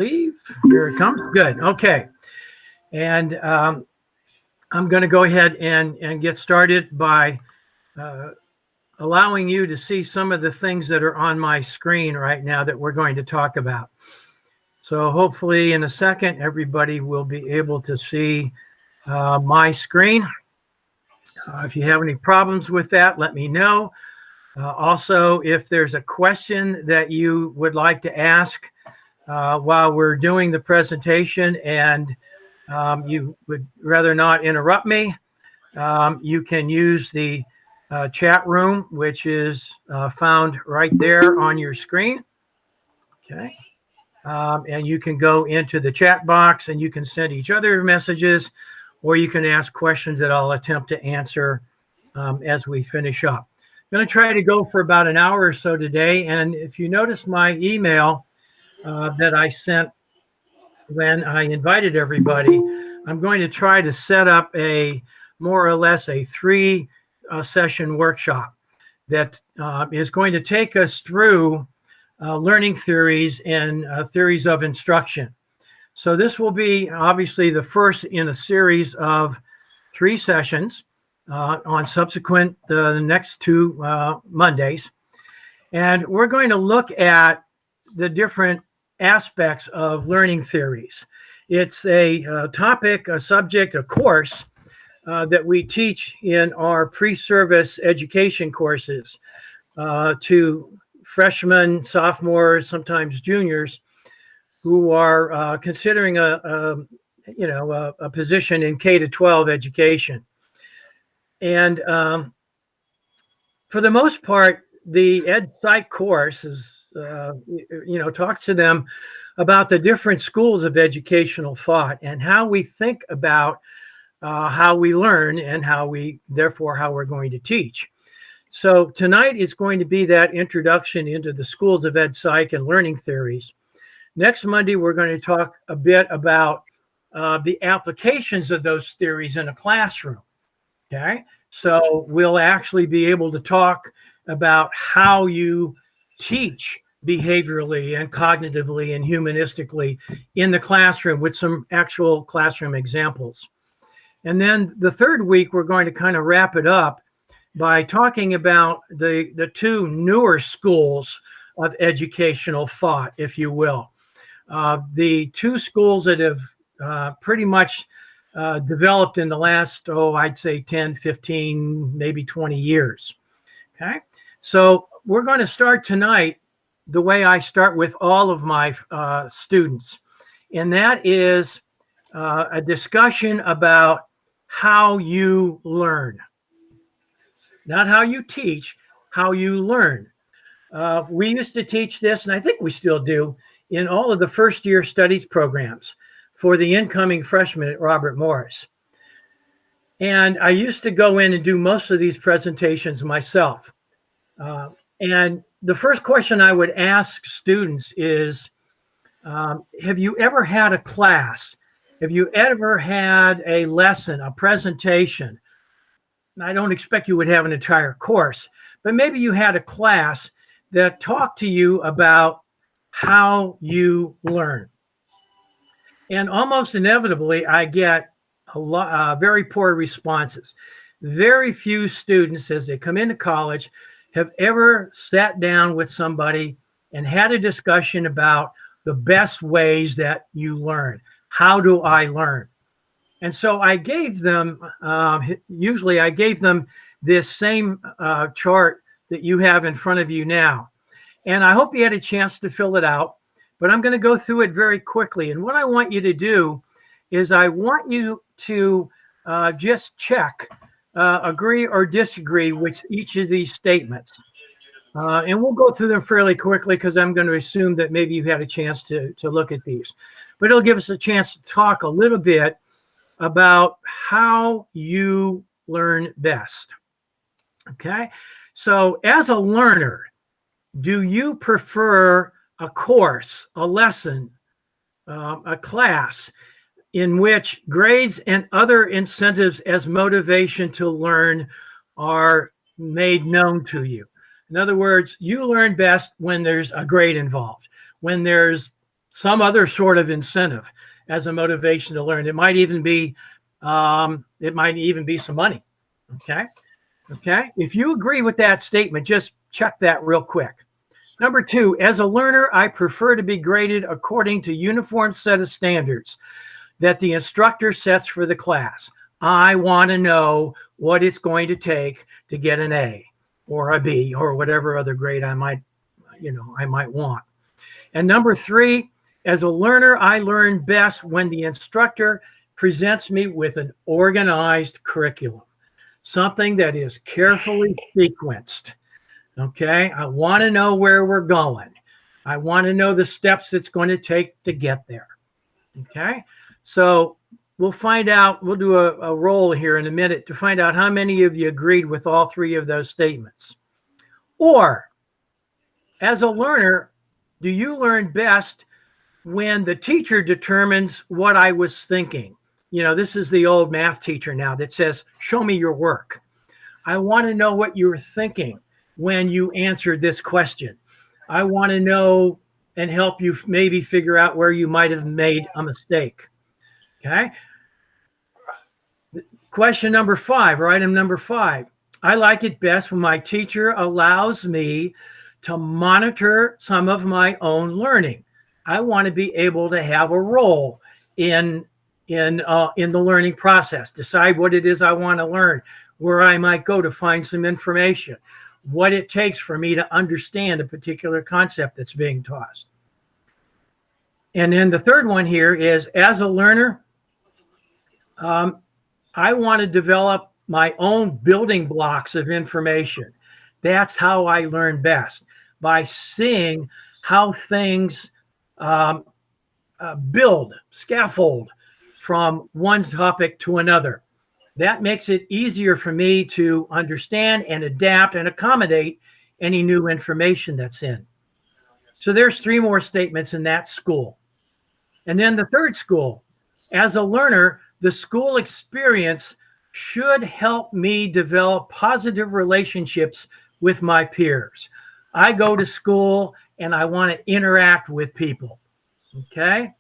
Leave. Here it comes. Good. Okay. And I'm going to go ahead and get started by uh, allowing you to see some of the things that are on my screen right now that we're going to talk about. So hopefully in a second, everybody will be able to see my screen. If you have any problems with that, let me know. Also, if there's a question that you would like to ask while we're doing the presentation and you would rather not interrupt me, you can use the chat room, which is found right there on your screen. Okay. And you can go into the chat box and you can send each other messages, or you can ask questions that I'll attempt to answer as we finish up. I'm going to try to go for about an hour or so today. And if you notice my email that I sent when I invited everybody, I'm going to try to set up a more or less a 3-session workshop that is going to take us through learning theories and theories of instruction. So this will be obviously the first in a series of 3 sessions on subsequent the next 2 Mondays. And we're going to look at the different aspects of learning theories. It's a topic, a subject, a course that we teach in our pre-service education courses to freshmen, sophomores, sometimes juniors who are considering a position in K-12 education. And for the most part, the Ed Psych course is, talks to them about the different schools of educational thought and how we think about how we learn and how we're going to teach. So tonight is going to be that introduction into the schools of Ed Psych and learning theories. Next Monday, we're going to talk a bit about the applications of those theories in a classroom. Okay, so we'll actually be able to talk about how you teach behaviorally and cognitively and humanistically in the classroom with some actual classroom examples. And then the third week, we're going to kind of wrap it up by talking about the 2 newer schools of educational thought, if you will. The 2 schools that have pretty much developed in the last, I'd say 10, 15, maybe 20 years. Okay. So we're going to start tonight the way I start with all of my students. And that is a discussion about how you learn. Not how you teach, how you learn. We used to teach this, and I think we still do, in all of the first-year studies programs for the incoming freshmen at Robert Morris. And I used to go in and do most of these presentations myself. And the first question I would ask students is, have you ever had a class? Have you ever had a lesson, a presentation? I don't expect you would have an entire course, but maybe you had a class that talked to you about how you learn. And almost inevitably, I get a lot very poor responses. Very few students, as they come into college, have ever sat down with somebody and had a discussion about the best ways that you learn. How do I learn? And so I gave them, usually I gave them this same chart that you have in front of you now. And I hope you had a chance to fill it out, but I'm going to go through it very quickly. And what I want you to do is I want you to just check, agree or disagree with each of these statements. And we'll go through them fairly quickly because I'm going to assume that maybe you had a chance to look at these. But it'll give us a chance to talk a little bit about how you learn best. Okay, so as a learner, do you prefer a course, a lesson, a class in which grades and other incentives as motivation to learn are made known to you? In other words, you learn best when there's a grade involved, when there's some other sort of incentive as a motivation to learn. It might even be some money. Okay. Okay. If you agree with that statement, just check that real quick. Number 2, as a learner, I prefer to be graded according to uniform set of standards that the instructor sets for the class. I want to know what it's going to take to get an A or a B or whatever other grade I might want. And number 3, as a learner, I learn best when the instructor presents me with an organized curriculum, something that is carefully sequenced. Okay, I want to know where we're going. I want to know the steps it's going to take to get there. Okay, so we'll find out, we'll do a roll here in a minute to find out how many of you agreed with all 3 of those statements. Or, as a learner, do you learn best when the teacher determines what I was thinking? You know, this is the old math teacher now that says, show me your work. I want to know what you were thinking when you answered this question. I want to know and help you maybe figure out where you might have made a mistake. Okay. Question number 5, or item number 5. I like it best when my teacher allows me to monitor some of my own learning. I want to be able to have a role in the learning process, decide what it is I want to learn, where I might go to find some information, what it takes for me to understand a particular concept that's being taught. And then the third one here is, as a learner, I want to develop my own building blocks of information. That's how I learn best, by seeing how things build, scaffold from one topic to another. That makes it easier for me to understand and adapt and accommodate any new information that's in. So there's 3 more statements in that school. And then the third school, as a learner, the school experience should help me develop positive relationships with my peers. I go to school and I want to interact with people. Okay?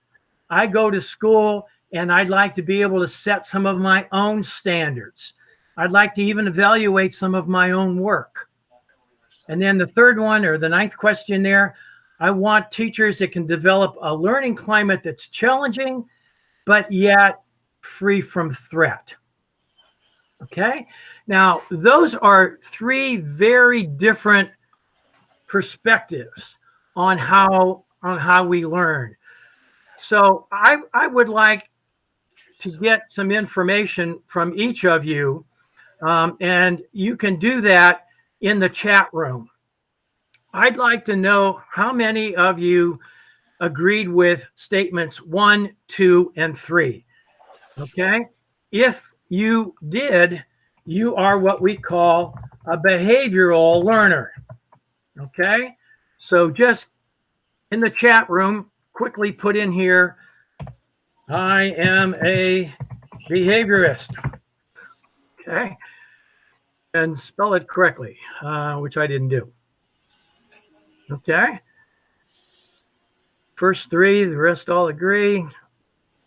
I go to school and I'd like to be able to set some of my own standards. I'd like to even evaluate some of my own work. And then the third one, or the 9th question there, I want teachers that can develop a learning climate that's challenging, but yet free from threat. Okay? Now, those are 3 very different perspectives on how we learn. So I would like to get some information from each of you, and you can do that in the chat room. I'd like to know how many of you agreed with statements 1, 2, and 3. Okay? If you did, you are what we call a behavioral learner. Okay? So just in the chat room, quickly put in here, I am a behaviorist. Okay? And spell it correctly, which I didn't do. Okay? First 3, the rest all agree.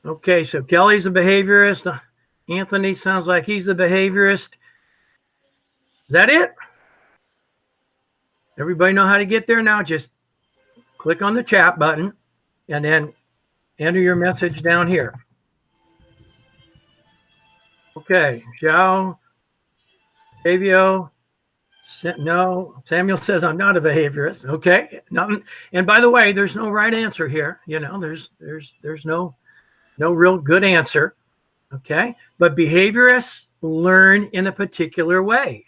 Okay, so Kelly's a behaviorist. Anthony sounds like he's a behaviorist. Is that it? Everybody know how to get there now? Just click on the chat button and then enter your message down here. Okay, Zhao, Savio, no. Samuel says I'm not a behaviorist. Okay, nothing. And by the way, there's no right answer here. You know, there's no real good answer. Okay, but behaviorists learn in a particular way.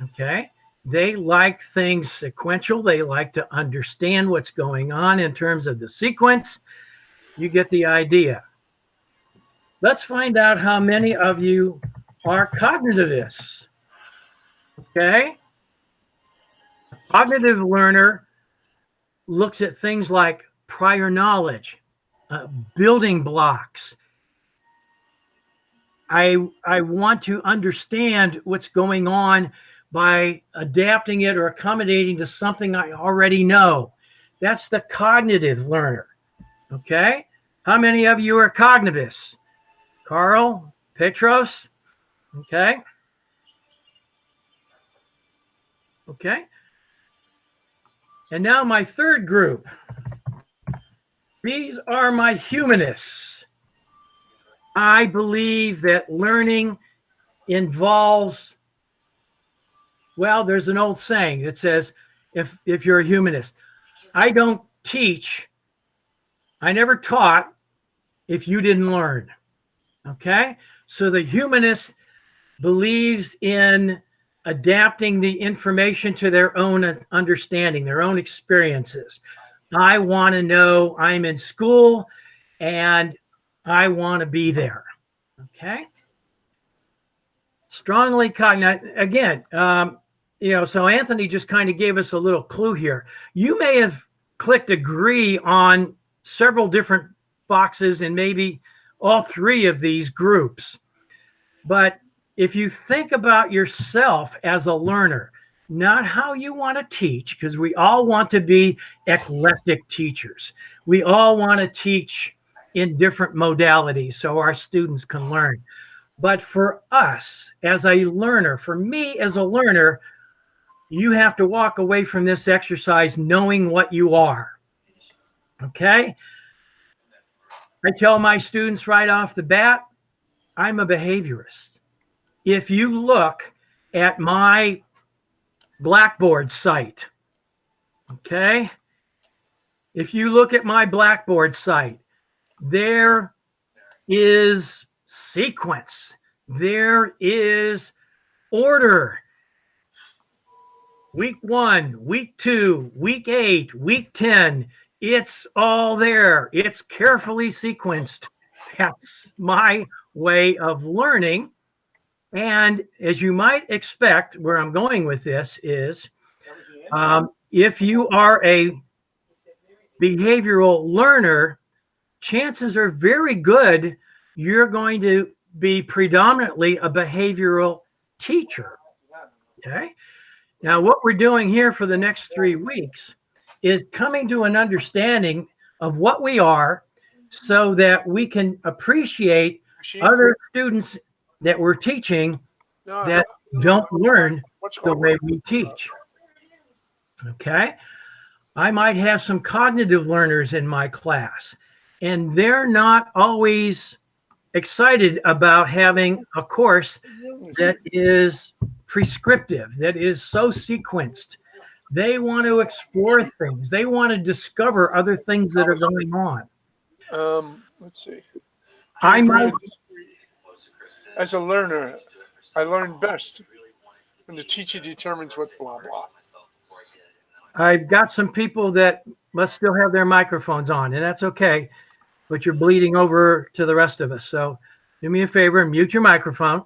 Okay, they like things sequential. They like to understand what's going on in terms of the sequence. You get the idea. Let's find out how many of you are cognitivists. Okay, a cognitive learner looks at things like prior knowledge, building blocks. I want to understand what's going on by adapting it or accommodating to something I already know. That's the cognitive learner. Okay. How many of you are cognitivists? Carl, Petros. Okay. Okay. And now my third group. These are my humanists. I believe that learning involves, well, there's an old saying that says, if you're a humanist, I don't teach, I never taught if you didn't learn. Okay? So the humanist believes in adapting the information to their own understanding, their own experiences. I want to know, I'm in school and I want to be there. Okay. Strongly cognitive. Again, so Anthony just kind of gave us a little clue here. You may have clicked agree on several different boxes and maybe all three of these groups. But if you think about yourself as a learner, not how you want to teach, because we all want to be eclectic teachers. We all want to teach in different modalities so our students can learn. But for us as a learner, for me as a learner, you have to walk away from this exercise knowing what you are. Okay? I tell my students right off the bat, I'm a behaviorist. If you look at my Blackboard site, okay? If you look at my Blackboard site, there is sequence. There is order. Week 1, week 2, week 8, week 10. It's all there. It's carefully sequenced. That's my way of learning. And as you might expect, where I'm going with this is, if you are a behavioral learner, chances are very good you're going to be predominantly a behavioral teacher. Okay. Now, what we're doing here for the next 3 weeks is coming to an understanding of what we are so that we can appreciate other students that we're teaching that don't learn the way we teach. Okay. I might have some cognitive learners in my class, and they're not always excited about having a course that is prescriptive, that is so sequenced. They want to explore things. They want to discover other things that are going on. Let's see. I might, as a learner, I learn best when the teacher determines what blah blah. I've got some people that must still have their microphones on, and that's okay, but you're bleeding over to the rest of us. So do me a favor and mute your microphone.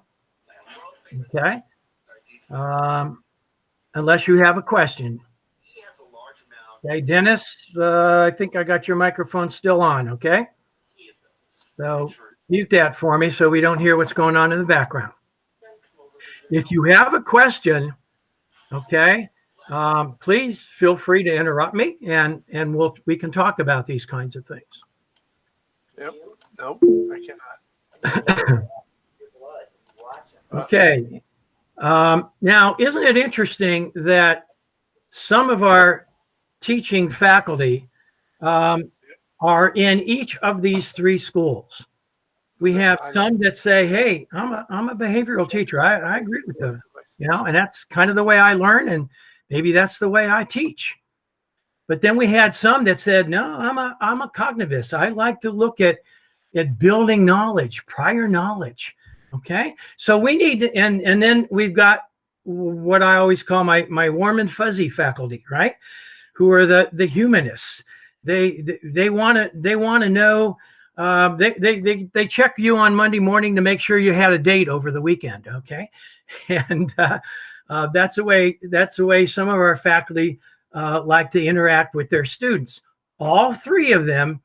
Okay. Unless you have a question. Okay, Dennis, I think I got your microphone still on. Okay. So mute that for me so we don't hear what's going on in the background. If you have a question, okay, please feel free to interrupt me, and we can talk about these kinds of things. Yep. Nope, I cannot. Okay. Now, isn't it interesting that some of our teaching faculty are in each of these 3 schools? We have some that say, hey, I'm a behavioral teacher. I agree with them, and that's kind of the way I learn, and maybe that's the way I teach. But then we had some that said, no, I'm a cognitivist. I like to look at building knowledge, prior knowledge. Okay. So we need to, and then we've got what I always call my warm and fuzzy faculty, right? Who are the humanists. They want to know. They check you on Monday morning to make sure you had a date over the weekend. Okay. And that's the way some of our faculty like to interact with their students. All 3 of them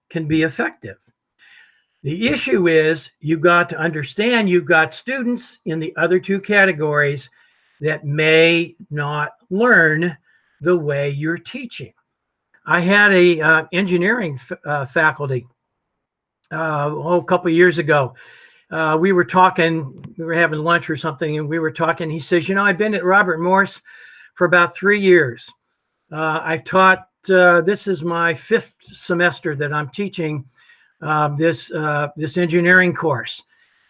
can be effective. The issue is you've got to understand you've got students in the other 2 categories that may not learn the way you're teaching. I had a engineering faculty a couple of years ago. We were talking, we were having lunch or something, and we were talking. He says, I've been at Robert Morris for about 3 years. I've taught, this is my 5th semester that I'm teaching this engineering course.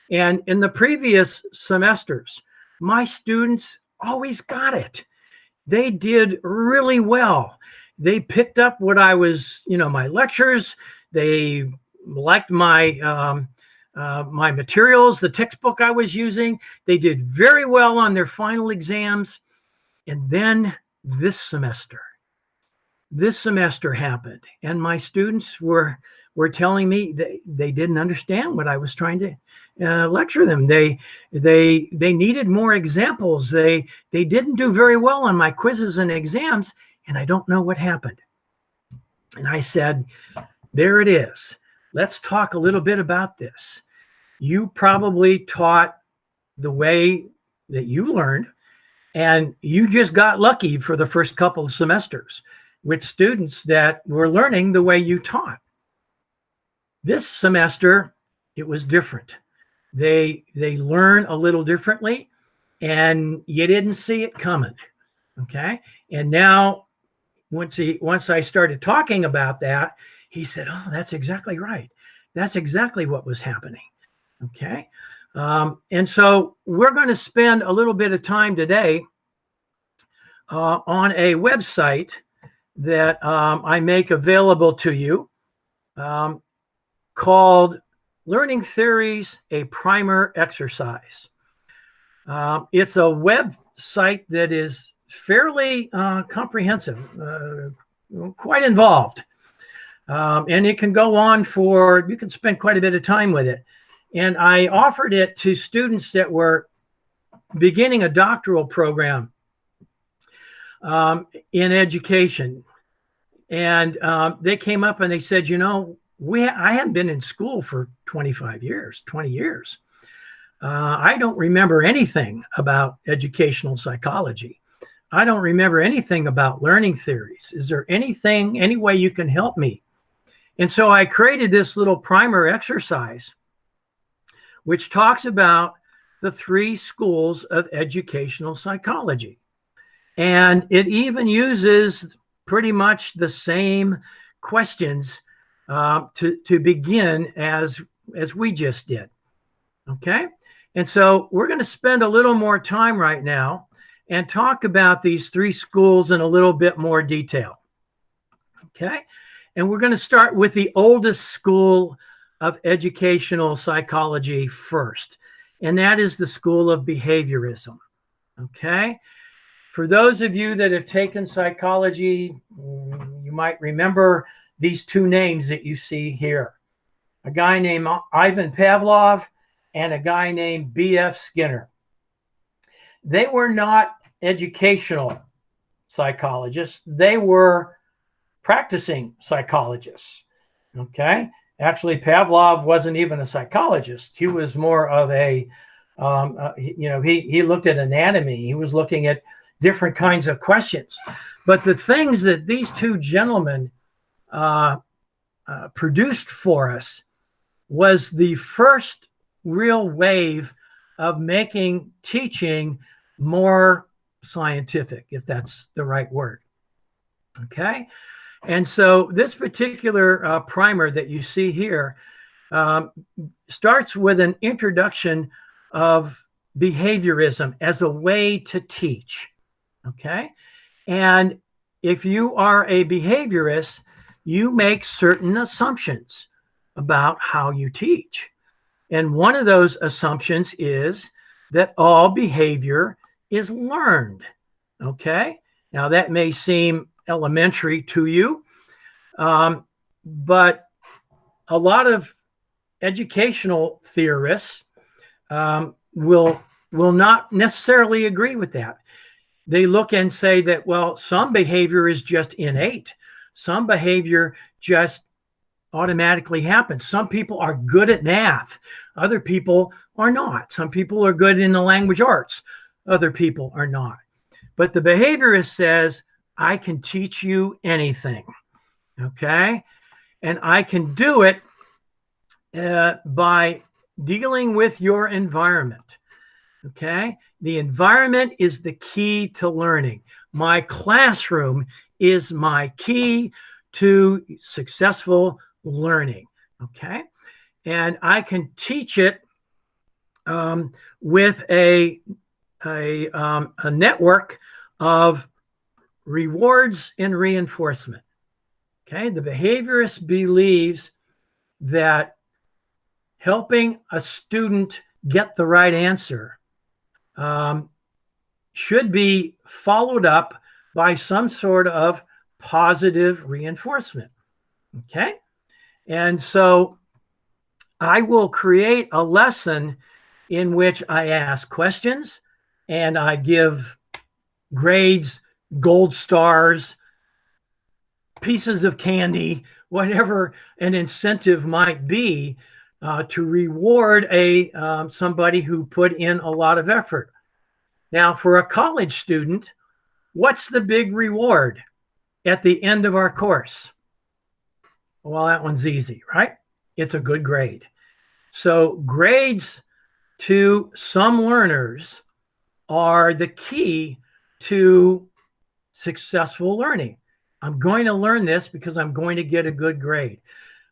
And in the previous semesters, my students always got it. They did really well. They picked up what I was, my lectures. They liked my my materials, the textbook I was using. They did very well on their final exams. And then this semester happened, and my students were telling me they didn't understand what I was trying to lecture them. They needed more examples. They didn't do very well on my quizzes and exams, and I don't know what happened. And I said, there it is. Let's talk a little bit about this. You probably taught the way that you learned, and you just got lucky for the first couple of semesters with students that were learning the way you taught. This semester, it was different. They learn a little differently, and you didn't see it coming. Okay. And now once I started talking about that, he said, oh, that's exactly right. That's exactly what was happening. Okay. And so we're going to spend a little bit of time today on a website that I make available to you called Learning Theories, a Primer Exercise. It's a website that is fairly comprehensive, quite involved. And it can go on you can spend quite a bit of time with it. And I offered it to students that were beginning a doctoral program in education. And they came up and they said, I haven't been in school for 20 years. I don't remember anything about educational psychology. I don't remember anything about learning theories. Is there any way you can help me? And so I created this little primer exercise, which talks about the 3 schools of educational psychology. And it even uses pretty much the same questions to begin as we just did. Okay. And so we're going to spend a little more time right now and talk about these 3 schools in a little bit more detail. Okay. And we're going to start with the oldest school of educational psychology first. And that is the school of behaviorism. Okay. For those of you that have taken psychology, you might remember these 2 names that you see here. A guy named Ivan Pavlov and a guy named B.F. Skinner. They were not educational psychologists. They were practicing psychologists. Okay. Actually, Pavlov wasn't even a psychologist. He was more of a, he looked at anatomy. He was looking at different kinds of questions. But the things that these 2 gentlemen produced for us was the first real wave of making teaching more scientific, if that's the right word. Okay. And so this particular primer that you see here starts with an introduction of behaviorism as a way to teach. Okay. And if you are a behaviorist, you make certain assumptions about how you teach. And one of those assumptions is that all behavior is learned. Okay. Now that may seem elementary to you, but a lot of educational theorists will not necessarily agree with that. They look and say that, well, some behavior is just innate. Some behavior just automatically happens. Some people are good at math. Other people are not. Some people are good in the language arts. Other people are not. But the behaviorist says, I can teach you anything. Okay. And I can do it by dealing with your environment. Okay. The environment is the key to learning. My classroom is my key to successful learning. Okay. And I can teach it with a network of rewards and reinforcement. Okay. The behaviorist believes that helping a student get the right answer should be followed up by some sort of positive reinforcement. Okay. And so I will create a lesson in which I ask questions and I give grades, gold stars, pieces of candy, whatever an incentive might be to reward somebody who put in a lot of effort. Now, for a college student, what's the big reward at the end of our course? Well, that one's easy, right? It's a good grade. So grades to some learners are the key to successful learning. I'm going to learn this because I'm going to get a good grade.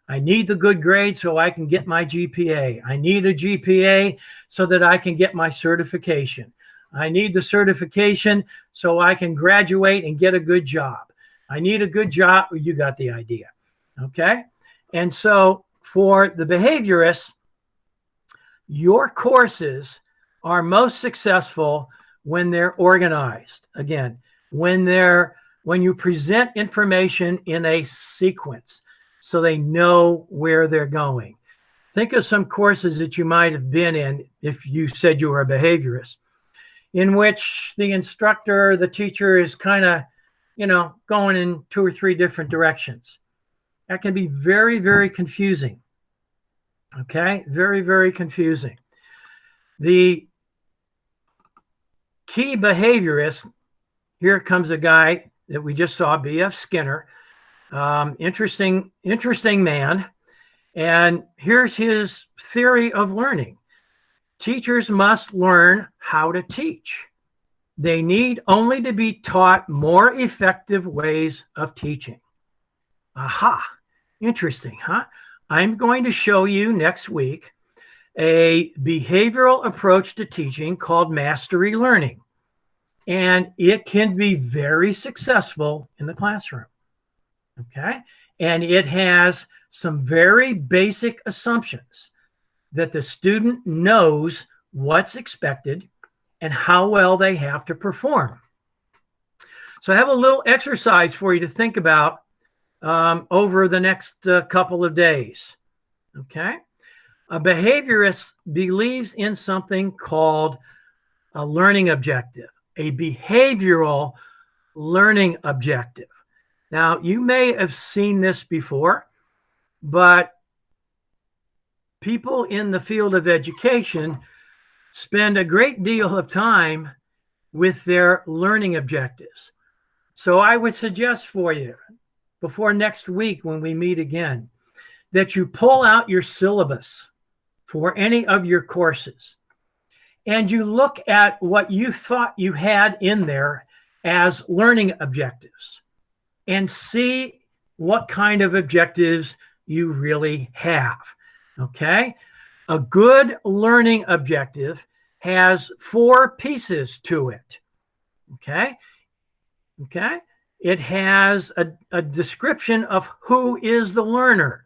I need the good grade so I can get my GPA. I need a GPA so that I can get my certification. I need the certification so I can graduate and get a good job. I need a good job. You got the idea. Okay. And so for the behaviorists, your courses are most successful when they're organized. Again, when you present information in a sequence so they know where they're going. Think of some courses that you might have been in if you said you were a behaviorist, in which the instructor, the teacher is kind of, going in 2 or 3 different directions. That can be very, very confusing. Okay, very, very confusing. The key behaviorist, here comes a guy that we just saw, B.F. Skinner. Interesting man. And here's his theory of learning. Teachers must learn how to teach. They need only to be taught more effective ways of teaching. Aha, interesting, huh? I'm going to show you next week a behavioral approach to teaching called mastery learning. And it can be very successful in the classroom. Okay. And it has some very basic assumptions that the student knows what's expected and how well they have to perform. So I have a little exercise for you to think about over the next couple of days. Okay. A behaviorist believes in something called a learning objective, a behavioral learning objective. Now, you may have seen this before, but people in the field of education spend a great deal of time with their learning objectives. So I would suggest for you, before next week when we meet again, that you pull out your syllabus for any of your courses and you look at what you thought you had in there as learning objectives and see what kind of objectives you really have. Okay? A good learning objective has 4 pieces to it. Okay? Okay? It has a description of who is the learner.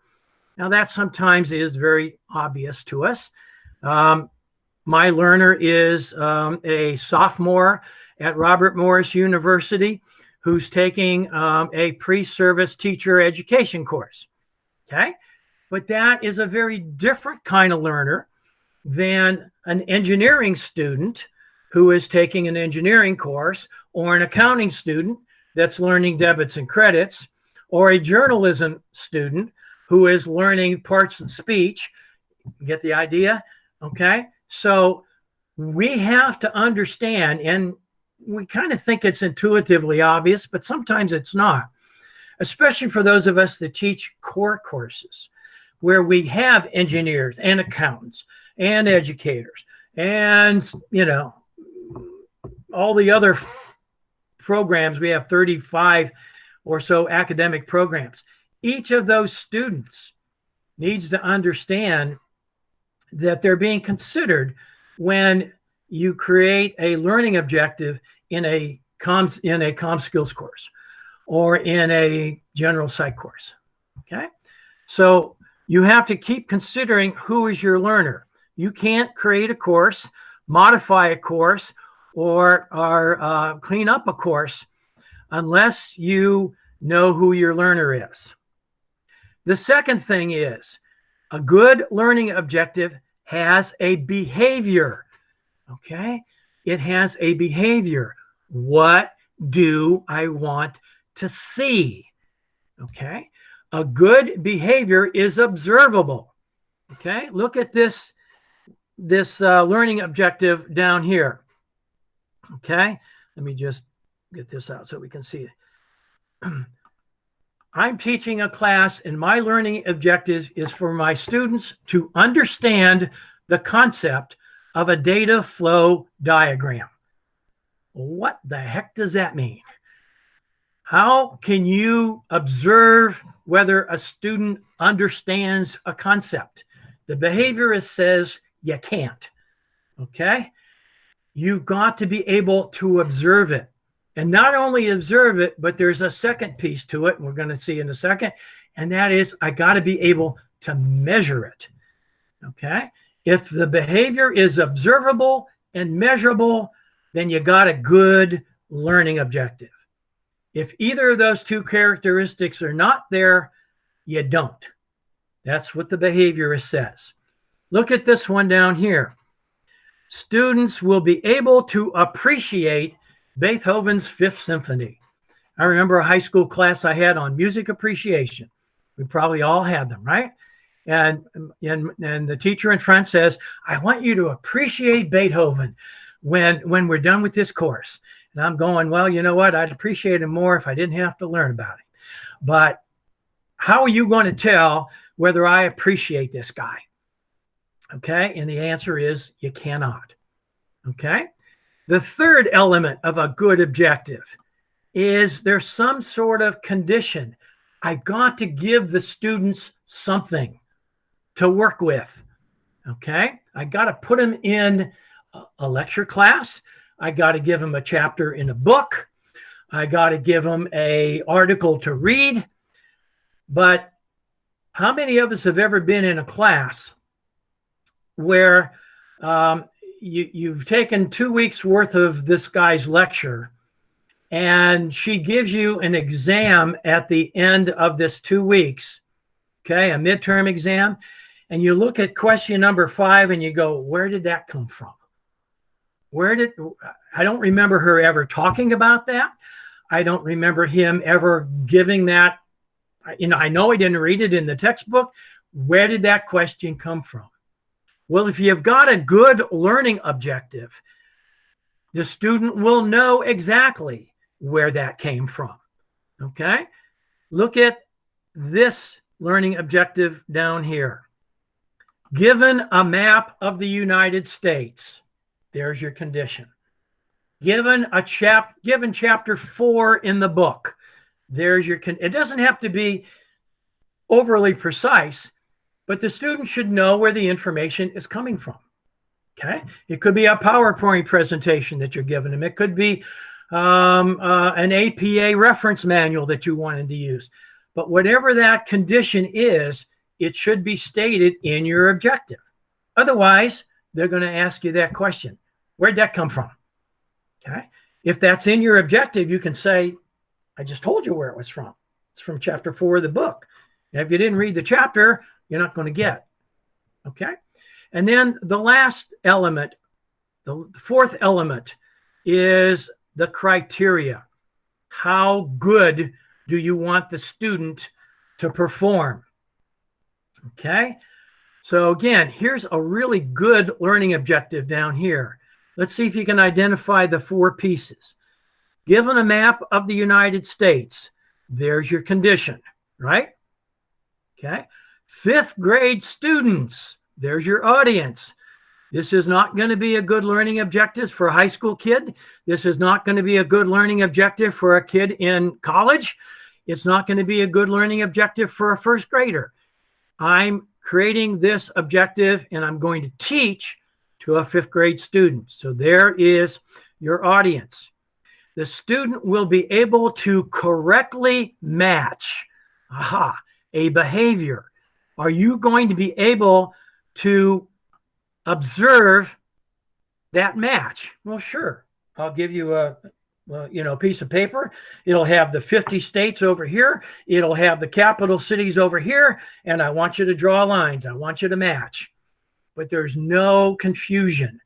Now, that sometimes is very obvious to us. My learner is a sophomore at Robert Morris University who's taking a pre-service teacher education course. Okay? But that is a very different kind of learner than an engineering student who is taking an engineering course, or an accounting student that's learning debits and credits, or a journalism student who is learning parts of speech. Get the idea? Okay. So we have to understand, and we kind of think it's intuitively obvious, but sometimes it's not. especially for those of us that teach core courses where we have engineers and accountants and educators and, all the other programs. We have 35 or so academic programs. Each of those students needs to understand that they're being considered when you create a learning objective in a comm skills course or in a general psych course. Okay, so you have to keep considering who is your learner. You can't create a course, modify a course, or clean up a course unless you know who your learner is. The second thing is a good learning objective has a behavior. Okay, it has a behavior. What do I want to see? Okay, a good behavior is observable. Okay, look at this learning objective down here. Okay, let me just get this out so we can see it. I'm teaching a class, and my learning objective is for my students to understand the concept of a data flow diagram. What the heck does that mean? How can you observe whether a student understands a concept? The behaviorist says you can't. Okay? You've got to be able to observe it. And not only observe it, but there's a second piece to it, and we're going to see in a second, and that is I got to be able to measure it. Okay? If the behavior is observable and measurable, then you got a good learning objective. If either of those two characteristics are not there, you don't. That's what the behaviorist says. Look at this one down here. Students will be able to appreciate Beethoven's Fifth Symphony. I remember a high school class I had on music appreciation. We probably all had them, right? And the teacher in front says, I want you to appreciate Beethoven when we're done with this course. And I'm going, well, you know what? I'd appreciate him more if I didn't have to learn about him. But how are you going to tell whether I appreciate this guy? Okay. And the answer is you cannot. Okay. The third element of a good objective is there's some sort of condition. I've got to give the students something to work with. Okay. I got to put them in a lecture class. I got to give them a chapter in a book. I got to give them an article to read. But how many of us have ever been in a class where you've taken 2 weeks worth of this guy's lecture, and she gives you an exam at the end of this 2 weeks, okay, a midterm exam, and you look at question number 5 and you go, where did that come from? I don't remember her ever talking about that. I don't remember him ever giving that. I know I didn't read it in the textbook. Where did that question come from? Well, if you've got a good learning objective, the student will know exactly where that came from. Okay? Look at this learning objective down here. Given a map of the United States, there's your condition. Given chapter 4 in the book, there's your it doesn't have to be overly precise, but the student should know where the information is coming from. Okay, it could be a PowerPoint presentation that you're giving them. It could be an APA reference manual that you wanted to use. But whatever that condition is, it should be stated in your objective. Otherwise, they're going to ask you that question. Where'd that come from? Okay. If that's in your objective, you can say, I just told you where it was from. It's from chapter 4 of the book. And if you didn't read the chapter, you're not going to get it. Okay. And then the last element, the fourth element, is the criteria. How good do you want the student to perform? Okay. So again, here's a really good learning objective down here. Let's see if you can identify the 4 pieces. Given a map of the United States, There's your condition, right? Okay. Fifth grade students, there's your audience. This is not going to be a good learning objective for a high school kid. This is not going to be a good learning objective for a kid in college. It's not going to be a good learning objective for a first grader. I'm creating this objective and I'm going to teach to a fifth grade student. So there is your audience. The student will be able to correctly match a behavior. Are you going to be able to observe that match? Well, sure. I'll give you a piece of paper. It'll have the 50 states over here. It'll have the capital cities over here. And I want you to draw lines. I want you to match. But there's no confusion.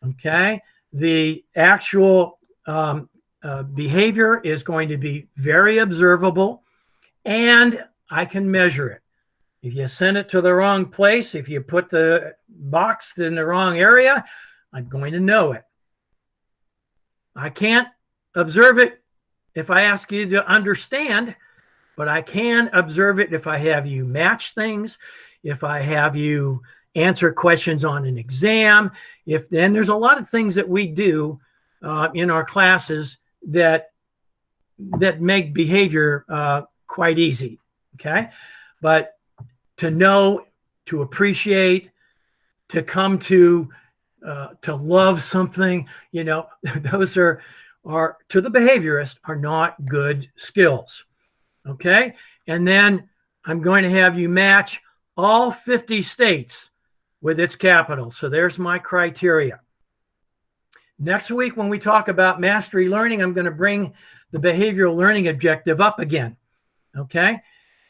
Okay. The actual behavior is going to be very observable, and I can measure it. If you send it to the wrong place, if you put the box in the wrong area, I'm going to know it. I can't observe it if I ask you to understand, but I can observe it if I have you match things, if I have you answer questions on an exam. Then there's a lot of things that we do in our classes that make behavior quite easy. Okay, but to know, to appreciate, to come to love something, those are to the behaviorist are not good skills. Okay, and then I'm going to have you match all 50 states with its capital. So there's my criteria. Next week, when we talk about mastery learning, I'm going to bring the behavioral learning objective up again. Okay,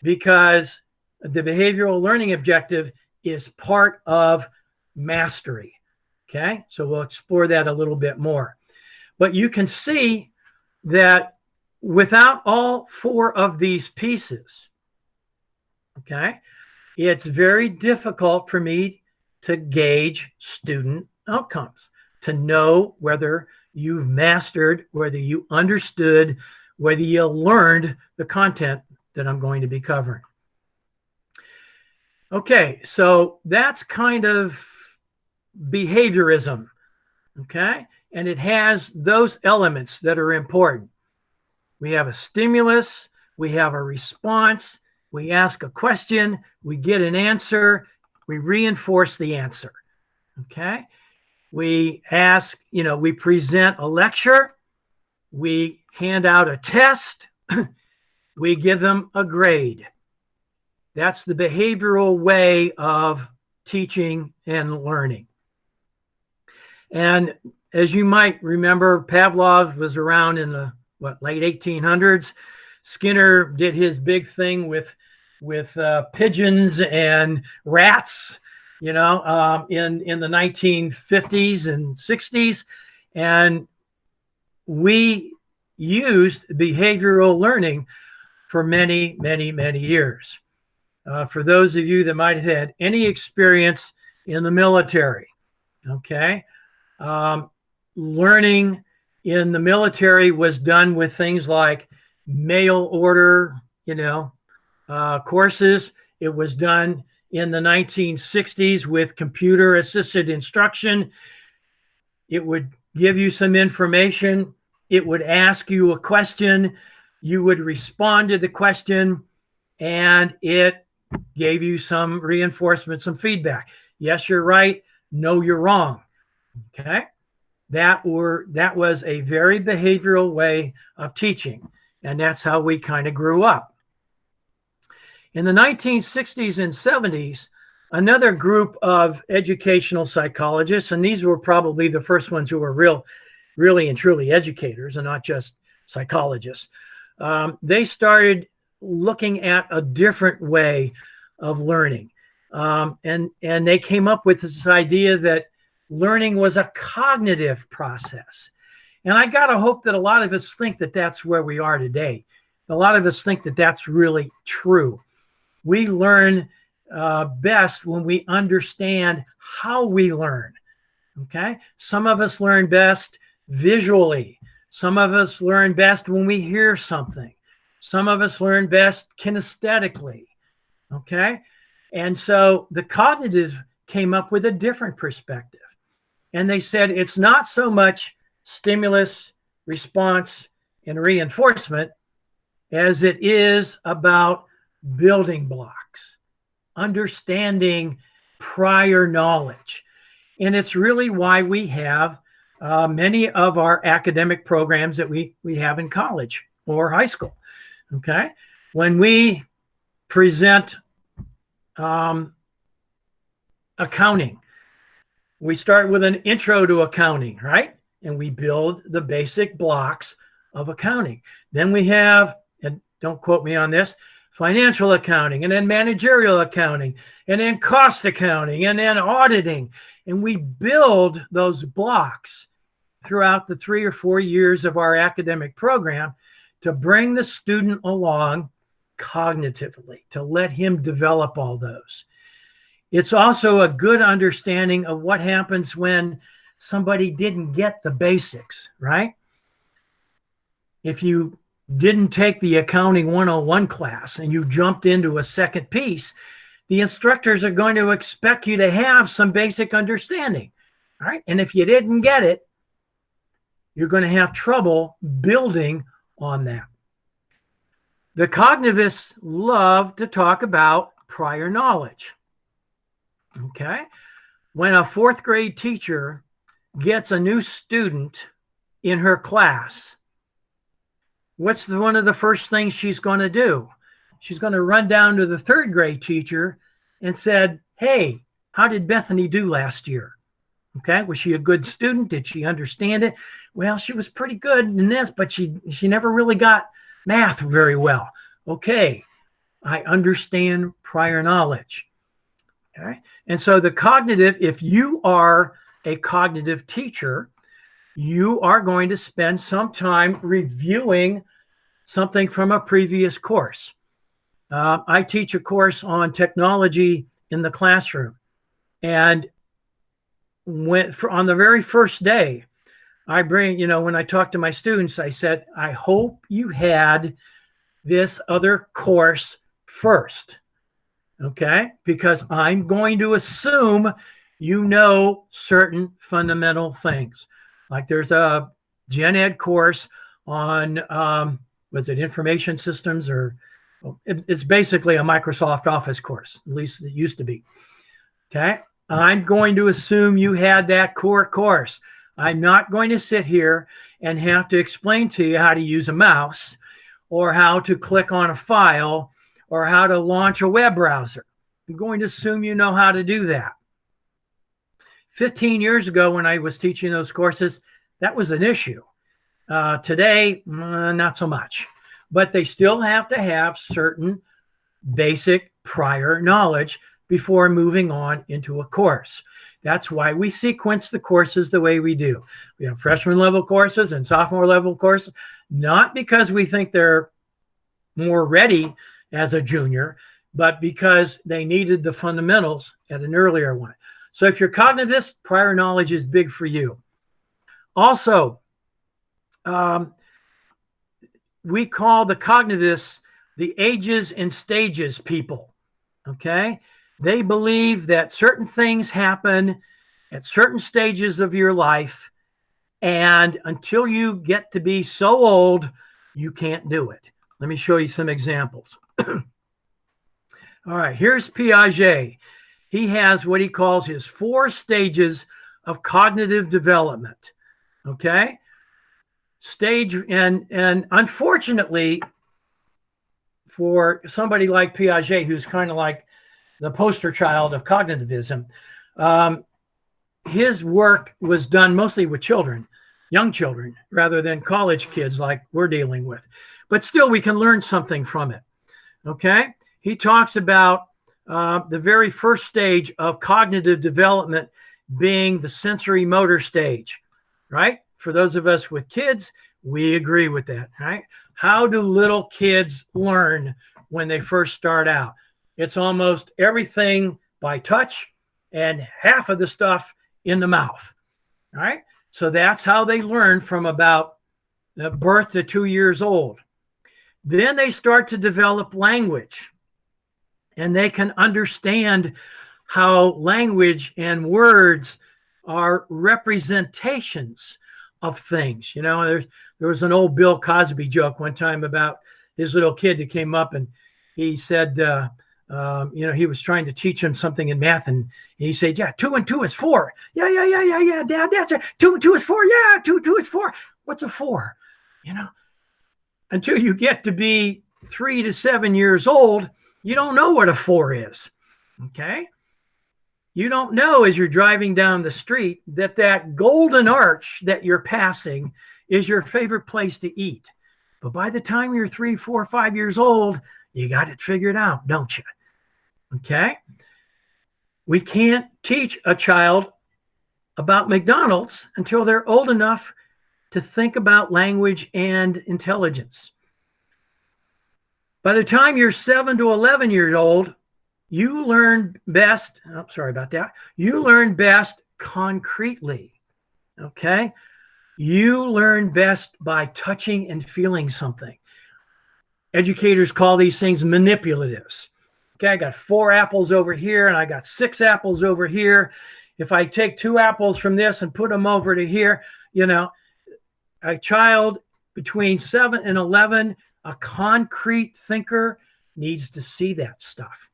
because the behavioral learning objective is part of mastery. Okay, so we'll explore that a little bit more. But you can see that without all four of these pieces, okay, it's very difficult for me to gauge student outcomes, to know whether you've mastered, whether you understood, whether you learned the content that I'm going to be covering. Okay, so that's kind of behaviorism, okay? And it has those elements that are important. We have a stimulus, we have a response, we ask a question, we get an answer, we reinforce the answer, okay? We ask, we present a lecture, we hand out a test, we give them a grade. That's the behavioral way of teaching and learning. And as you might remember, Pavlov was around in the late 1800s. Skinner did his big thing with pigeons and rats, in the 1950s and 60s. And we used behavioral learning for many, many, many years. For those of you that might have had any experience in the military, okay, learning in the military was done with things like mail order, courses. It was done in the 1960s with computer-assisted instruction. It would give you some information. It would ask you a question. You would respond to the question, and it gave you some reinforcement, some feedback. Yes, you're right. No, you're wrong. Okay. That was a very behavioral way of teaching. And that's how we kind of grew up. In the 1960s and 70s, another group of educational psychologists, and these were probably the first ones who were really and truly educators and not just psychologists, they started looking at a different way of learning. And they came up with this idea that learning was a cognitive process. And I got to hope that a lot of us think that that's where we are today. A lot of us think that that's really true. We learn best when we understand how we learn. Okay. Some of us learn best visually. Some of us learn best when we hear something. Some of us learn best kinesthetically. Okay. And so the cognitive came up with a different perspective. And they said it's not so much stimulus, response, and reinforcement as it is about building blocks, understanding prior knowledge. And it's really why we have many of our academic programs that we have in college or high school. Okay. When we present accounting, we start with an intro to accounting, right? And we build the basic blocks of accounting. Then we have, and don't quote me on this, financial accounting, and then managerial accounting, and then cost accounting, and then auditing. And we build those blocks throughout the 3 or 4 years of our academic program to bring the student along cognitively, to let him develop all those. It's also a good understanding of what happens when somebody didn't get the basics, right? If you didn't take the accounting 101 class and you jumped into a second piece, the instructors are going to expect you to have some basic understanding, right? And if you didn't get it, you're going to have trouble building on that. The cognitivists love to talk about prior knowledge. Okay. When a 4th grade teacher gets a new student in her class, what's one of the first things she's going to do? She's going to run down to the 3rd grade teacher and said, "Hey, how did Bethany do last year? Okay. Was she a good student? Did she understand it? Well, she was pretty good in this, but she never really got math very well. Okay. I understand prior knowledge." Okay. And so the cognitive, if you are a cognitive teacher, you are going to spend some time reviewing something from a previous course. I teach a course on technology in the classroom. And on the very first day, I bring, when I talk to my students, I said, I hope you had this other course first. Okay, because I'm going to assume you know certain fundamental things. Like there's a gen ed course on, was it information systems, or it's basically a Microsoft Office course, at least it used to be. Okay, I'm going to assume you had that core course. I'm not going to sit here and have to explain to you how to use a mouse or how to click on a file or how to launch a web browser. I'm going to assume you know how to do that. 15 years ago, when I was teaching those courses, that was an issue. Today, not so much. But they still have to have certain basic prior knowledge before moving on into a course. That's why we sequence the courses the way we do. We have freshman level courses and sophomore level courses, not because we think they're more ready as a junior, but because they needed the fundamentals at an earlier one. So if you're cognitivist, prior knowledge is big for you. Also, we call the cognitivists the ages and stages people, okay? They believe that certain things happen at certain stages of your life, and until you get to be so old, you can't do it. Let me show you some examples. All right, here's Piaget. He has what he calls his 4 stages of cognitive development. Okay? Stage, and unfortunately, for somebody like Piaget, who's kind of like the poster child of cognitivism, his work was done mostly with children, young children, rather than college kids like we're dealing with. But still, we can learn something from it. Okay? He talks about the very first stage of cognitive development being the sensory motor stage, right? For those of us with kids, we agree with that, right? How do little kids learn when they first start out? It's almost everything by touch and half of the stuff in the mouth, right? So that's how they learn from about birth to 2 years old. Then they start to develop language, and they can understand how language and words are representations of things. You know, there was an old Bill Cosby joke one time about his little kid that came up and he said, you know, he was trying to teach him something in math, and he said, "Yeah, 2 and 2 is 4. Yeah, Dad, that's it. 2 and 2 is 4. Yeah, 2 and 2 is 4. What's a 4?" You know, until you get to be 3 to 7 years old, you don't know what a 4 is. Okay. You don't know as you're driving down the street that golden arch that you're passing is your favorite place to eat. But by the time you're 3, 4, 5 years old, you got it figured out, don't you? Okay. We can't teach a child about McDonald's until they're old enough to think about language and intelligence. By the time you're 7 to 11 years old, you learn best. Oh, sorry about that. You learn best concretely. Okay. You learn best by touching and feeling something. Educators call these things manipulatives. Okay. I got 4 apples over here and I got 6 apples over here. If I take 2 apples from this and put them over to here, you know, a child between 7 and 11, a concrete thinker, needs to see that stuff.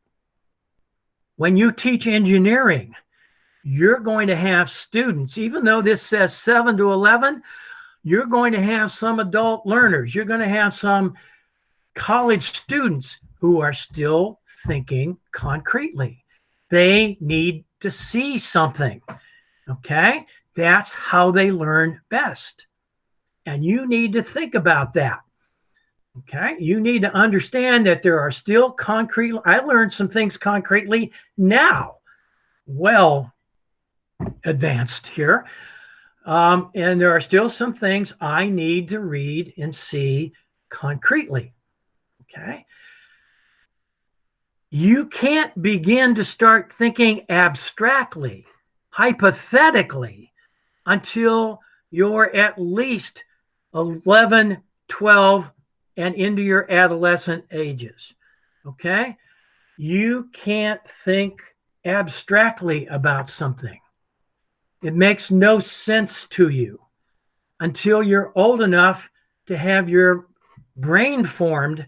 When you teach engineering, you're going to have students, even though this says 7 to 11, you're going to have some adult learners. You're going to have some college students who are still thinking concretely. They need to see something. Okay? That's how they learn best. And you need to think about that. Okay, you need to understand that there are still concrete. I learned some things concretely now, well advanced here. And there are still some things I need to read and see concretely. Okay. You can't begin to start thinking abstractly, hypothetically, until you're at least 11, 12, and into your adolescent ages. Okay? You can't think abstractly about something. It makes no sense to you until you're old enough to have your brain formed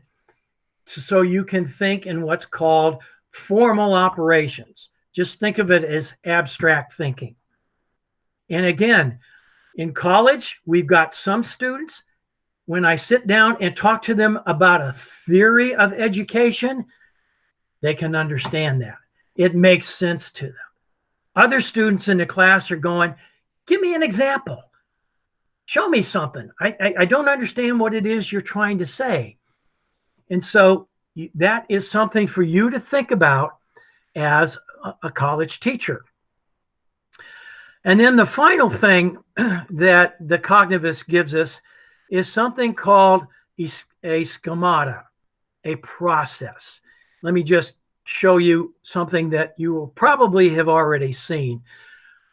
so you can think in what's called formal operations. Just think of it as abstract thinking. And again, in college, we've got some students, when I sit down and talk to them about a theory of education, they can understand that. It makes sense to them. Other students in the class are going, "Give me an example. Show me something. I don't understand what it is you're trying to say." And so that is something for you to think about as a college teacher. And then the final thing that the cognitivist gives us is something called a schemata, a process. Let me just show you something that you will probably have already seen.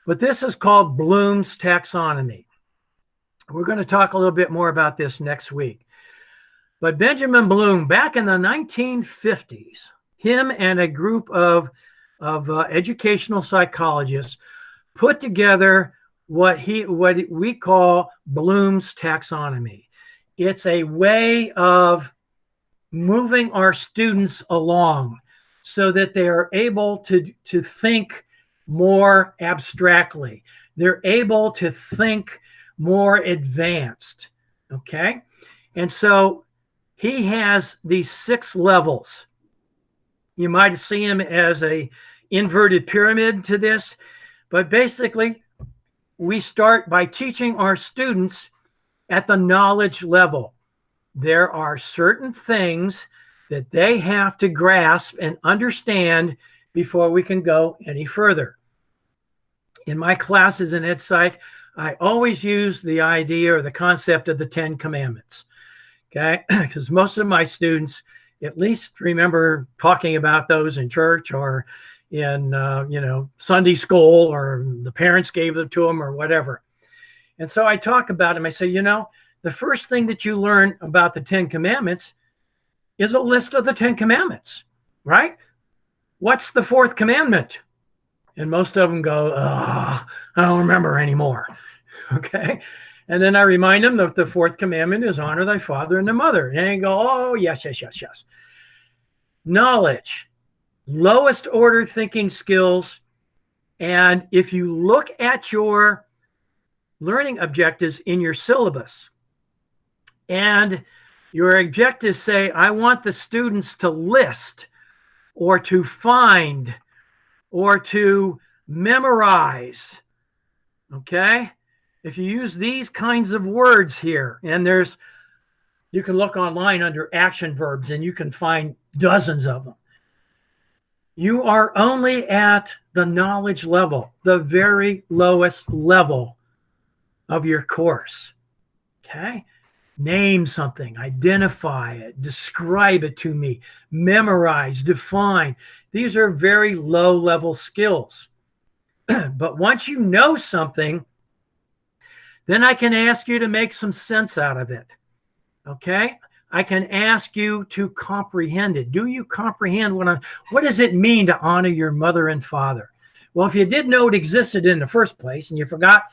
But this is called Bloom's taxonomy. We're going to talk a little bit more about this next week. But Benjamin Bloom, back in the 1950s, him and a group of educational psychologists put together what we call Bloom's taxonomy. It's a way of moving our students along so that they are able to think more abstractly. They're able to think more advanced. Okay? And so he has these 6 levels. You might see him as a inverted pyramid to this, but basically, we start by teaching our students at the knowledge level. There are certain things that they have to grasp and understand before we can go any further. In my classes in Ed Psych, I always use the idea or the concept of the 10 Commandments. Okay, because most of my students at least remember talking about those in church or in Sunday school, or the parents gave them to them or whatever. And so I talk about them. I say, the first thing that you learn about the 10 Commandments is a list of the 10 commandments, right? What's the fourth commandment? And most of them go, I don't remember anymore. Okay. And then I remind them that the fourth commandment is honor thy father and the mother. And they go, oh, yes, yes, yes, yes. Knowledge, lowest order thinking skills. And if you look at your learning objectives in your syllabus, and your objectives say, I want the students to list or to find or to memorize, okay? If you use these kinds of words here, and you can look online under action verbs and you can find dozens of them. You are only at the knowledge level, the very lowest level of your course, okay? Name something, identify it, describe it to me, memorize, define. These are very low-level skills. But once you know something, then I can ask you to make some sense out of it, okay? I can ask you to comprehend it. Do you comprehend what does it mean to honor your mother and father? Well, if you didn't know it existed in the first place and you forgot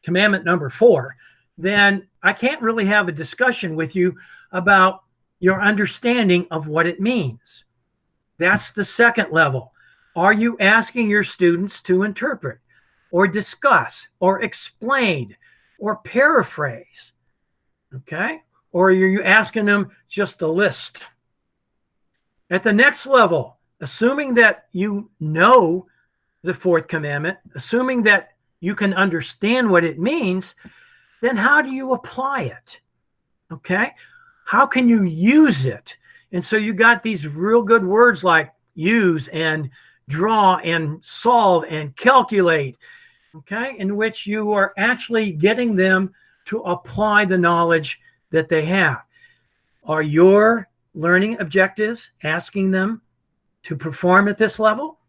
commandment number 4, then I can't really have a discussion with you about your understanding of what it means. That's the second level. Are you asking your students to interpret or discuss or explain or paraphrase? Okay? Or are you asking them just to list? At the next level, assuming that you know the fourth commandment, assuming that you can understand what it means, then how do you apply it? Okay? How can you use it? And so you got these real good words like use and draw and solve and calculate, okay, in which you are actually getting them to apply the knowledge that they have. Are your learning objectives asking them to perform at this level?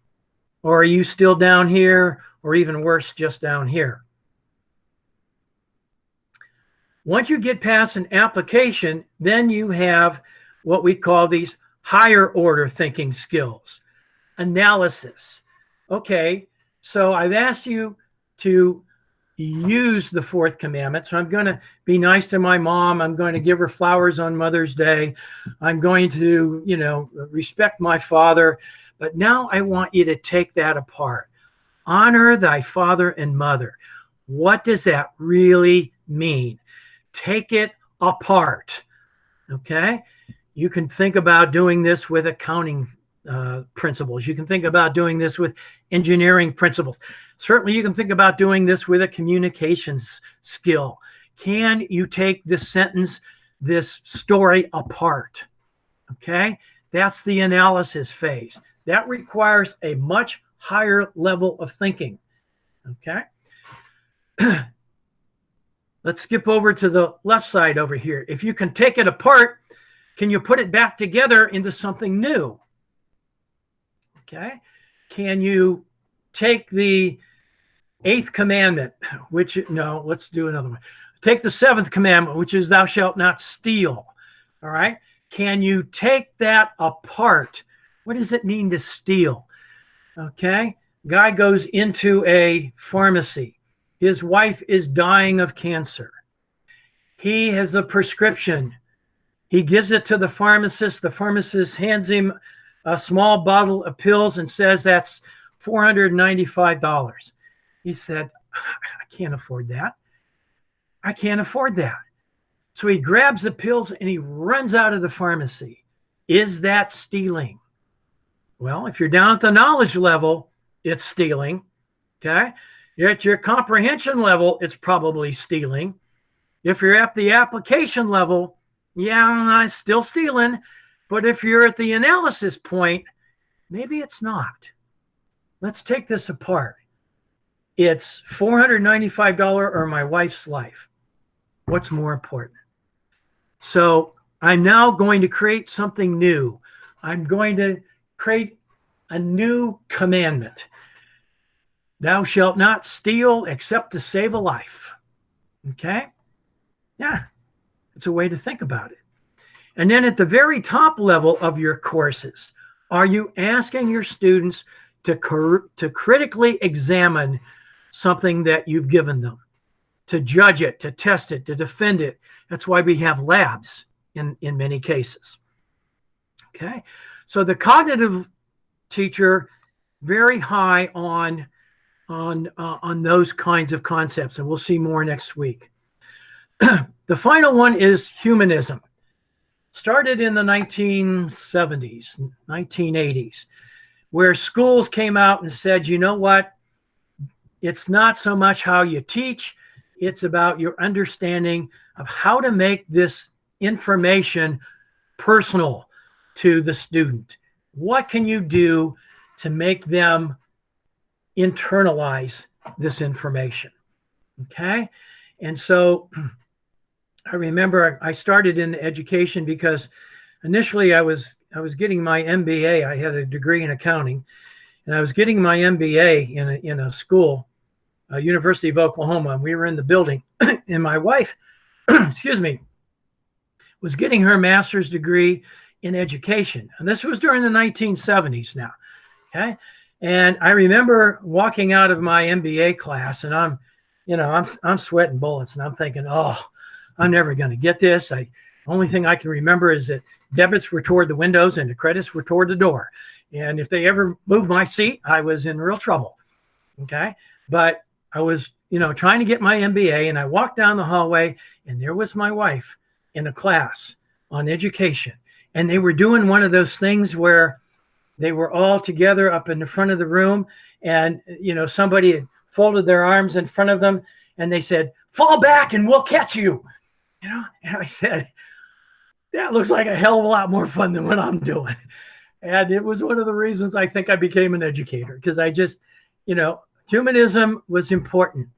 Or are you still down here, or even worse, just down here? Once you get past an application, then you have what we call these higher order thinking skills. Analysis. Okay, so I've asked you to use the fourth commandment. So I'm going to be nice to my mom. I'm going to give her flowers on Mother's Day. I'm going to, respect my father. But now I want you to take that apart. Honor thy father and mother. What does that really mean? Take it apart, okay? You can think about doing this with accounting principles. You can think about doing this with engineering principles. Certainly, you can think about doing this with a communications skill. Can you take this sentence, this story apart, okay? That's the analysis phase. That requires a much higher level of thinking, okay? Let's skip over to the left side over here. If you can take it apart, can you put it back together into something new? Okay. Can you take the 8th commandment, let's do another one. Take the 7th commandment, which is thou shalt not steal. All right. Can you take that apart? What does it mean to steal? Okay. Guy goes into a pharmacy. His wife is dying of cancer. He has a prescription. He gives it to the pharmacist. The pharmacist hands him a small bottle of pills and says that's $495. He said, I can't afford that. I can't afford that. So he grabs the pills and he runs out of the pharmacy. Is that stealing? Well, if you're down at the knowledge level, it's stealing. Okay. At your comprehension level, it's probably stealing. If you're at the application level, yeah, it's still stealing. But if you're at the analysis point, maybe it's not. Let's take this apart. It's $495 or my wife's life. What's more important? So I'm now going to create something new. I'm going to create a new commandment. Thou shalt not steal except to save a life. Okay? Yeah, it's a way to think about it. And then at the very top level of your courses, are you asking your students to critically examine something that you've given them, to judge it, to test it, to defend it? That's why we have labs in many cases. Okay, so the cognitive teacher, very high on those kinds of concepts, and we'll see more next week. The final one is humanism. Started in the 1970s, 1980s, where schools came out and said, you know what? It's not so much how you teach, it's about your understanding of how to make this information personal to the student. What can you do to make them internalize this information? Okay. And so I remember I started in education because initially I was getting my MBA. I had a degree in accounting, and I was getting my MBA in a school, University of Oklahoma, and we were in the building, and my wife, excuse me, was getting her master's degree in education, and this was during the 1970s now. Okay, and I remember walking out of my MBA class, and I'm sweating bullets, and I'm thinking, oh, I'm never going to get this. Only thing I can remember is that debits were toward the windows and the credits were toward the door. And if they ever moved my seat, I was in real trouble. Okay. But I was, trying to get my MBA, and I walked down the hallway, and there was my wife in a class on education. And they were doing one of those things where they were all together up in the front of the room, and, somebody had folded their arms in front of them, and they said, fall back and we'll catch you. And I said, that looks like a hell of a lot more fun than what I'm doing. And it was one of the reasons I think I became an educator, because I just, humanism was important.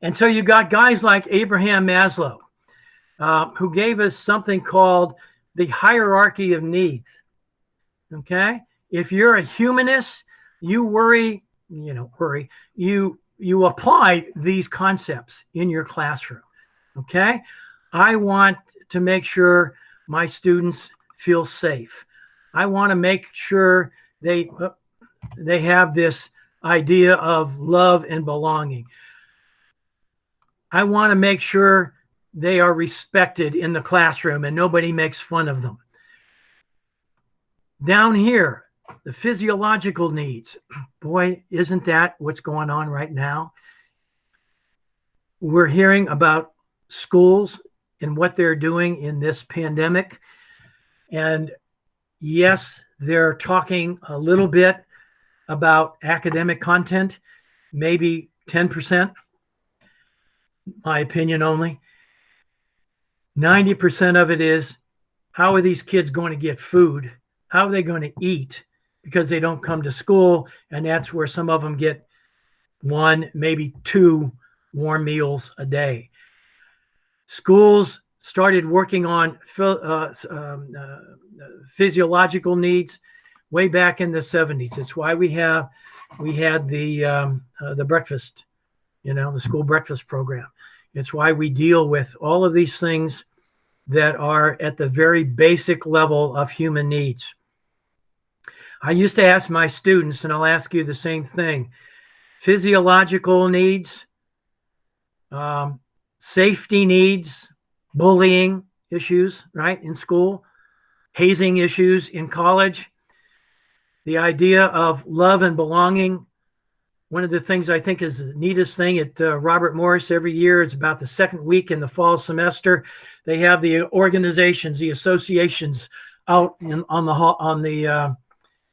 And so you got guys like Abraham Maslow, who gave us something called the hierarchy of needs. Okay. If you're a humanist, you apply these concepts in your classroom. Okay. I want to make sure my students feel safe. I want to make sure they have this idea of love and belonging. I want to make sure they are respected in the classroom and nobody makes fun of them. Down here, the physiological needs. Boy, isn't that what's going on right now? We're hearing about schools and what they're doing in this pandemic. And yes, they're talking a little bit about academic content, maybe 10%, my opinion only. 90% of it is, how are these kids going to get food? How are they going to eat? Because they don't come to school, and that's where some of them get 1, maybe 2 warm meals a day. Schools started working on physiological needs way back in the 70s. It's why we had the breakfast, the school breakfast program. It's why we deal with all of these things that are at the very basic level of human needs. I used to ask my students, and I'll ask you the same thing: physiological needs, safety needs, bullying issues, right, in school, hazing issues in college, the idea of love and belonging. One of the things I think is the neatest thing at Robert Morris every year is about the second week in the fall semester. They have the organizations, the associations out on the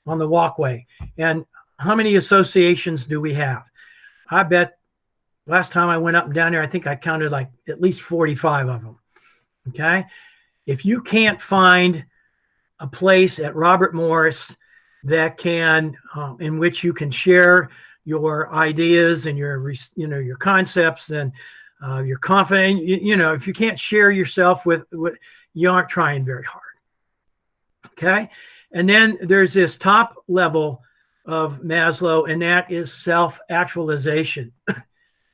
walkway. And how many associations do we have? I bet last time I went up and down there, I think I counted like at least 45 of them. Okay. If you can't find a place at Robert Morris that can, in which you can share your ideas and your concepts and you're confident, if you can't share yourself with, you aren't trying very hard. Okay. And then there's this top level of Maslow, and that is self-actualization,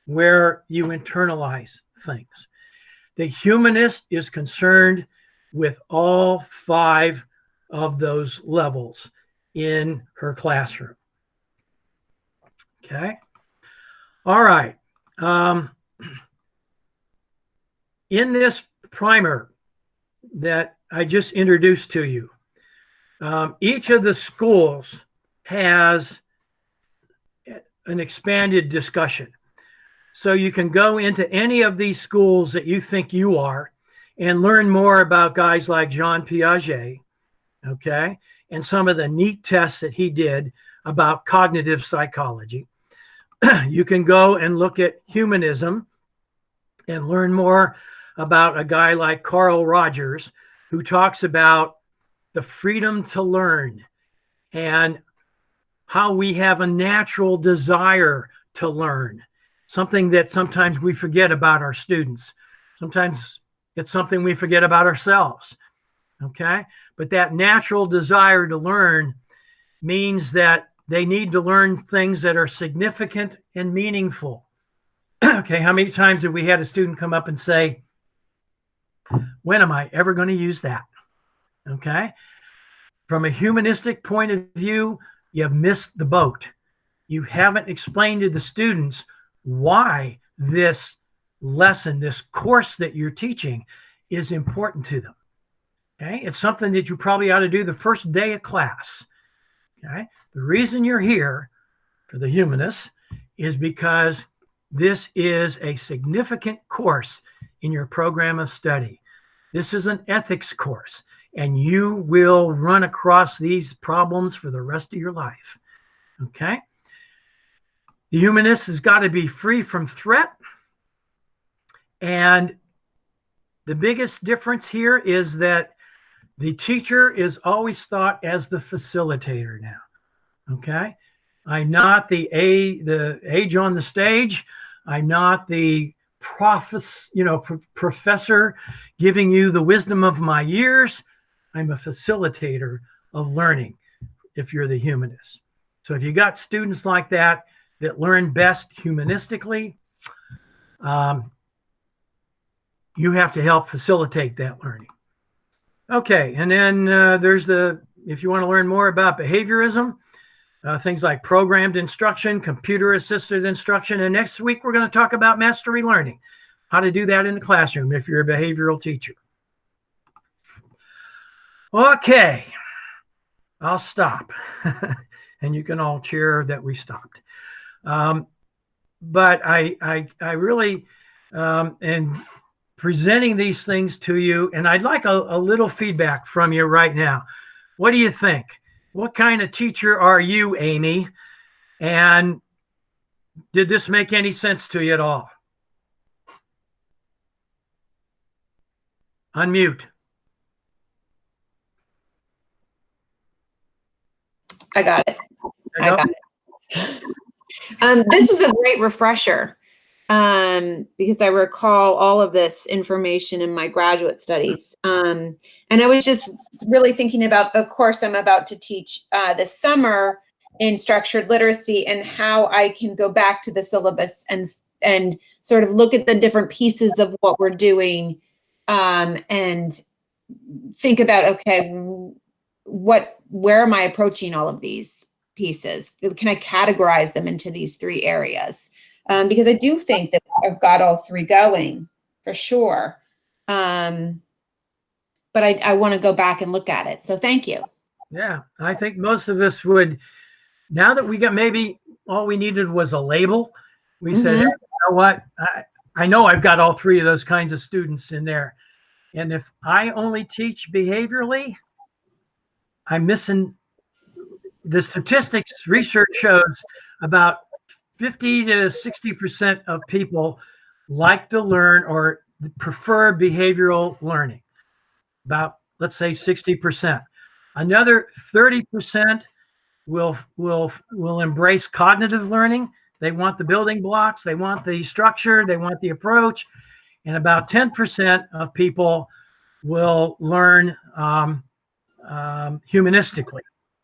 where you internalize things. The humanist is concerned with all 5 of those levels in her classroom. Okay. All right. In this primer that I just introduced to you, each of the schools has an expanded discussion. So you can go into any of these schools that you think you are and learn more about guys like Jean Piaget, okay, and some of the neat tests that he did about cognitive psychology. You can go and look at humanism and learn more about a guy like Carl Rogers, who talks about the freedom to learn and how we have a natural desire to learn, something that sometimes we forget about our students. Sometimes it's something we forget about ourselves, okay? But that natural desire to learn means that they need to learn things that are significant and meaningful. Okay, how many times have we had a student come up and say, when am I ever going to use that? Okay. From a humanistic point of view, you've missed the boat. You haven't explained to the students why this lesson, this course that you're teaching is important to them. Okay. It's something that you probably ought to do the first day of class. Okay. The reason you're here for the humanists is because this is a significant course in your program of study. This is an ethics course, and you will run across these problems for the rest of your life. Okay? The humanist has got to be free from threat. And the biggest difference here is that the teacher is always thought as the facilitator now. Okay? I'm not the age on the stage. I'm not the professor giving you the wisdom of my years. I'm a facilitator of learning if you're the humanist. So if you got students like that learn best humanistically, you have to help facilitate that learning. Okay, and then if you want to learn more about behaviorism, things like programmed instruction, computer-assisted instruction. And next week, we're going to talk about mastery learning, how to do that in the classroom if you're a behavioral teacher. Okay, I'll stop. And you can all cheer that we stopped. But I really am presenting these things to you, and I'd like a little feedback from you right now. What do you think? What kind of teacher are you, Amy? And did this make any sense to you at all? Unmute. I got it. I got it. This was a great refresher because I recall all of this information in my graduate studies. And I was just really thinking about the course I'm about to teach this summer in structured literacy and how I can go back to the syllabus and sort of look at the different pieces of what we're doing and think about, okay, where am I approaching all of these pieces? Can I categorize them into these 3 areas? Because I do think that I've got all 3 going for sure. But I want to go back and look at it. So thank you. Yeah, I think most of us would, now that we got, maybe all we needed was a label. We said, hey, you know what? I know I've got all 3 of those kinds of students in there. And if I only teach behaviorally, I'm missing. The statistics research shows about 50 to 60% of people like to learn or prefer behavioral learning. About, let's say, 60%. Another 30% will embrace cognitive learning. They want the building blocks, they want the structure, they want the approach. And about 10% of people will learn humanistically.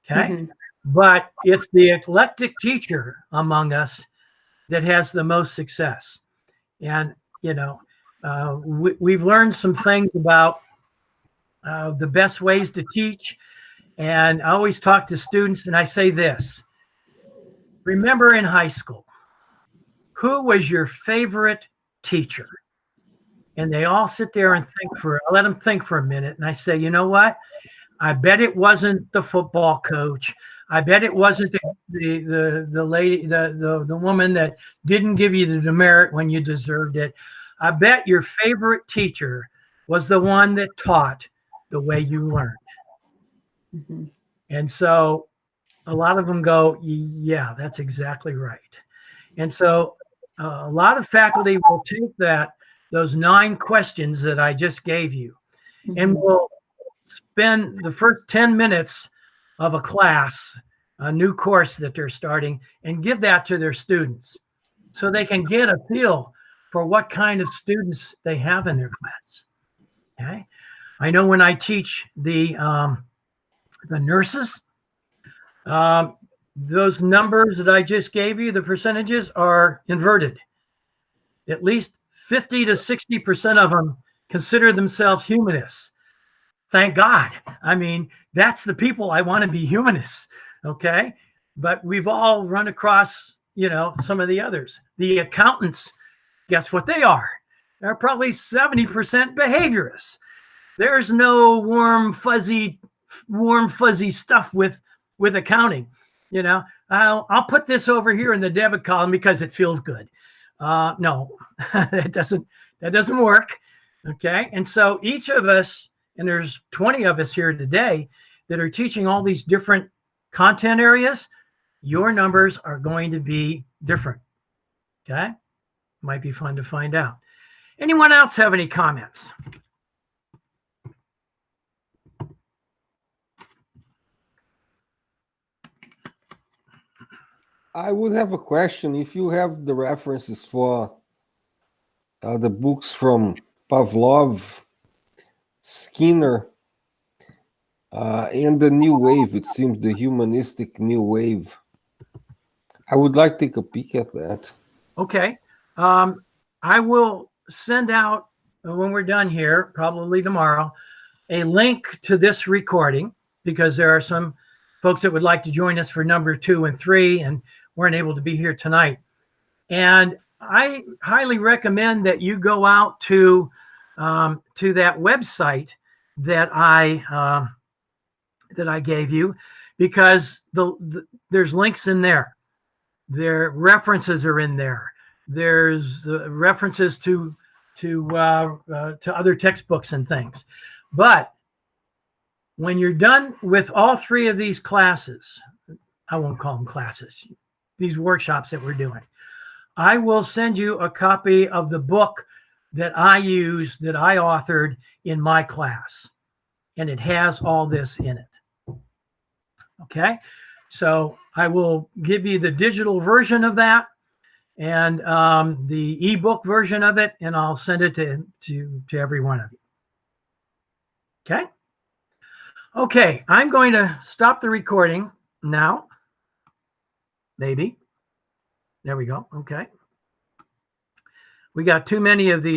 Okay. But it's the eclectic teacher among us that has the most success. And, we've learned some things about the best ways to teach. And I always talk to students and I say this: remember in high school, who was your favorite teacher? And they all sit there and I let them think for a minute. And I say, you know what? I bet it wasn't the football coach. I bet it wasn't the lady, the woman that didn't give you the demerit when you deserved it. I bet your favorite teacher was the one that taught the way you learned. Mhm. And so a lot of them go, yeah, that's exactly right. And so a lot of faculty will take those 9 questions that I just gave you, and Mhm. will spend the first 10 minutes of a class, a new course that they're starting, and give that to their students so they can get a feel for what kind of students they have in their class. Okay. I know when I teach the nurses, those numbers that I just gave you, the percentages are inverted. At least 50 to 60% of them consider themselves humanists. Thank God. I mean, that's the people I want to be humanists. Okay. But we've all run across, some of the others. The accountants, guess what they are? They're probably 70% behaviorists. There's no warm, fuzzy stuff with accounting. I'll put this over here in the debit column because it feels good. No, that doesn't work. Okay. And so each of us, and there's 20 of us here today that are teaching all these different content areas, your numbers are going to be different. Okay. Might be fun to find out. Anyone else have any comments? I would have a question. If you have the references for the books from Pavlov, Skinner, and the New Wave, it seems the humanistic New Wave, I would like to take a peek at that. Okay. I will send out, when we're done here, probably tomorrow, a link to this recording, because there are some folks that would like to join us for number 2 and 3 and weren't able to be here tonight. And I highly recommend that you go out to that website that I gave you, because there's links in there. Their references are in there. There's references to other textbooks and things. But when you're done with all 3 of these classes, I won't call them classes, these workshops that we're doing, I will send you a copy of the book that I use, that I authored in my class. And it has all this in it. Okay. So I will give you the digital version of that and the ebook version of it, and I'll send it to every one of you. Okay. Okay. I'm going to stop the recording now. Maybe. There we go. Okay. We got too many of these.